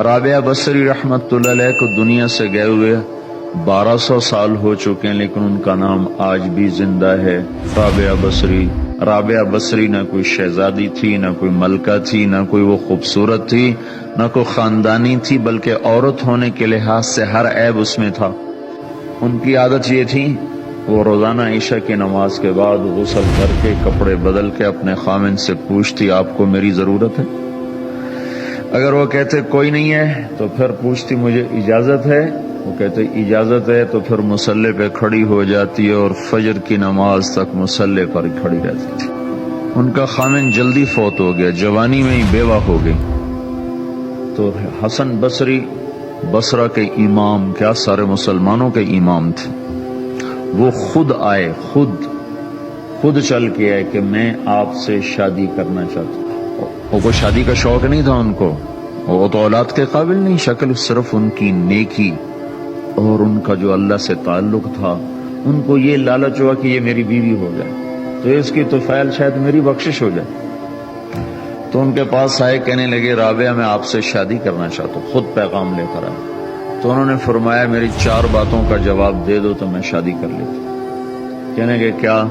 رابعہ بصری رحمت اللہ علیہ کو دنیا سے گئے ہوئے 1200 سال ہو چکے ہیں، لیکن ان کا نام آج بھی زندہ ہے، رابعہ بصری۔ رابعہ بصری نہ کوئی شہزادی تھی، نہ کوئی ملکہ تھی، نہ کوئی وہ خوبصورت تھی، نہ کوئی خاندانی تھی، بلکہ عورت ہونے کے لحاظ سے ہر عیب اس میں تھا۔ ان کی عادت یہ تھی، وہ روزانہ عشاء کی نماز کے بعد غسل کر کے کپڑے بدل کے اپنے خامن سے پوچھتی آپ کو میری ضرورت ہے؟ اگر وہ کہتے کوئی نہیں ہے تو پھر پوچھتی مجھے اجازت ہے؟ وہ کہتے اجازت ہے تو پھر مصلے پہ کھڑی ہو جاتی ہے اور فجر کی نماز تک مصلے پر کھڑی رہتی تھی۔ ان کا خامن جلدی فوت ہو گیا، جوانی میں ہی بیوہ ہو گئی، تو حسن بصری بصرہ کے امام، کیا سارے مسلمانوں کے امام تھے، وہ خود آئے، خود چل کے آئے کہ میں آپ سے شادی کرنا چاہتا ہوں۔ وہ کوئی شادی کا شوق نہیں تھا ان کو، وہ تو اولاد کے قابل نہیں، شکل صرف ان کی نیکی اور ان کا جو اللہ سے تعلق تھا، ان کو یہ لالچ ہوا کہ یہ میری بیوی ہو جائے تو اس کی طفیل شاید میری بخشش ہو جائے۔ تو ان کے پاس آئے، کہنے لگے رابعہ میں آپ سے شادی کرنا چاہتا ہوں، خود پیغام لے کر آئے۔ تو انہوں نے فرمایا میری 4 باتوں کا جواب دے دو تو میں شادی کر لیتا۔ کہنے لگے کیا؟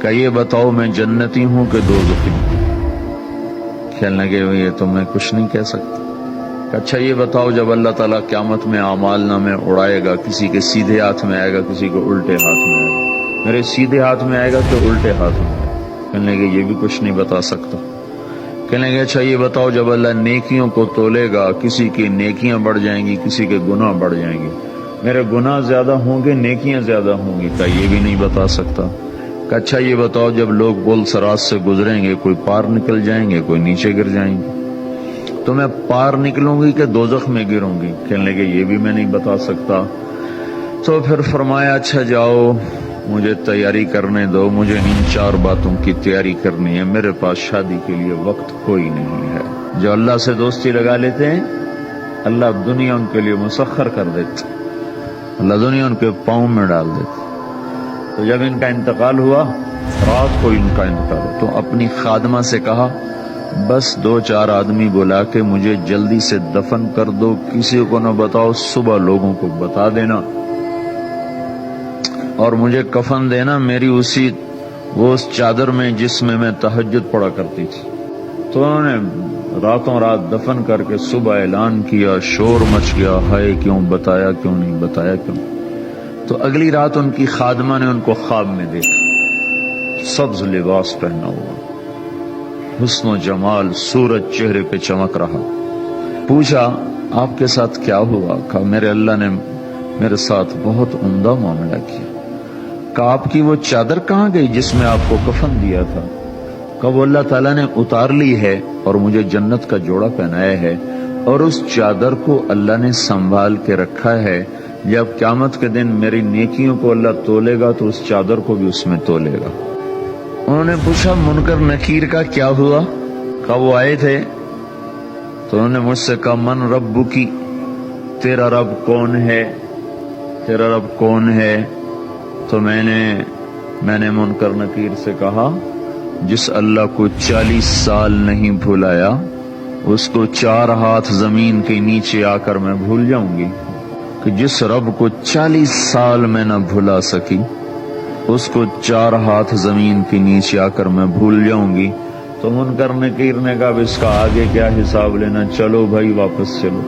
کہ یہ بتاؤ میں جنتی ہوں کہ دوزخی ہوں؟ کہنے لگے یہ تو میں کچھ نہیں کہہ سکتا۔ کہ اچھا یہ بتاؤ جب اللہ تعالیٰ قیامت میں اعمال نامے اڑائے گا، کسی کے سیدھے ہاتھ میں آئے گا، کسی کو الٹے ہاتھ میں آئے گا، میرے سیدھے ہاتھ میں آئے گا کہ الٹے ہاتھ میں آئے گا؟ کہنے لگے یہ بھی کچھ نہیں بتا سکتا۔ کہنے لگے اچھا یہ بتاؤ جب اللہ نیکیوں کو تولے گا، کسی کی نیکیاں بڑھ جائیں گی، کسی کے گناہ بڑھ جائیں گے، میرے گناہ زیادہ ہوں گے نیکیاں زیادہ ہوں گی؟ کہ یہ بھی نہیں بتا سکتا۔ کہ اچھا یہ بتاؤ جب لوگ پل صراط سے گزریں گے، کوئی پار نکل جائیں گے، کوئی نیچے گر جائیں گے، تو میں پار نکلوں گی کہ دوزخ میں گروں گی؟ کہنے لگے یہ بھی میں نہیں بتا سکتا۔ تو پھر فرمایا اچھا جاؤ مجھے تیاری کرنے دو، مجھے ان 4 باتوں کی تیاری کرنی ہے، میرے پاس شادی کے لیے وقت کوئی نہیں ہے۔ جو اللہ سے دوستی لگا لیتے ہیں اللہ دنیا ان کے لیے مسخر کر دیتے، اللہ دنیا ان کے پاؤں میں ڈال دیتے۔ تو جب ان کا انتقال ہوا، رات کو ان کا انتقال ہوا، تو اپنی خادمہ سے کہا بس 2-4 آدمی بلا کے مجھے جلدی سے دفن کر دو، کسی کو نہ بتاؤ، صبح لوگوں کو بتا دینا، اور مجھے کفن دینا میری اس چادر میں جس میں تہجد پڑا کرتی تھی۔ تو انہوں نے راتوں رات دفن کر کے صبح اعلان کیا، شور مچ گیا، ہائے کیوں بتایا، کیوں نہیں بتایا، کیوں؟ تو اگلی رات ان کی خادمہ نے ان کو خواب میں دیکھا، سبز لباس پہنا ہوا، حسن و جمال، سورج چہرے پہ چمک رہا۔ پوچھا آپ کے ساتھ کیا ہوا؟ کہا میرے اللہ نے میرے ساتھ بہت عمدہ معاملہ کیا۔ کہا آپ کی وہ چادر کہاں گئی جس میں آپ کو کفن دیا تھا؟ کہا وہ اللہ تعالیٰ نے اتار لی ہے اور مجھے جنت کا جوڑا پہنایا ہے، اور اس چادر کو اللہ نے سنبھال کے رکھا ہے، جب قیامت کے دن میری نیکیوں کو اللہ تولے گا تو اس چادر کو بھی اس میں تولے گا۔ انہوں نے پوچھا منکر نکیر کا کیا ہوا؟ کہا وہ آئے تھے تو انہوں نے مجھ سے کہا من ربکی، تیرا رب کون ہے، تیرا رب کون ہے؟ تو میں نے منکر نکیر سے کہا جس اللہ کو 40 سال نہیں بھلایا اس کو 4 ہاتھ زمین کے نیچے آ کر میں بھول جاؤں گی؟ کہ جس رب کو 40 سال میں نہ بھلا سکی اس کو 4 ہاتھ زمین کے نیچے آ کر میں بھول جاؤں گی؟ تو منکر نکیر نے کہا اب اس کا آگے کیا حساب لینا، چلو بھائی واپس چلو۔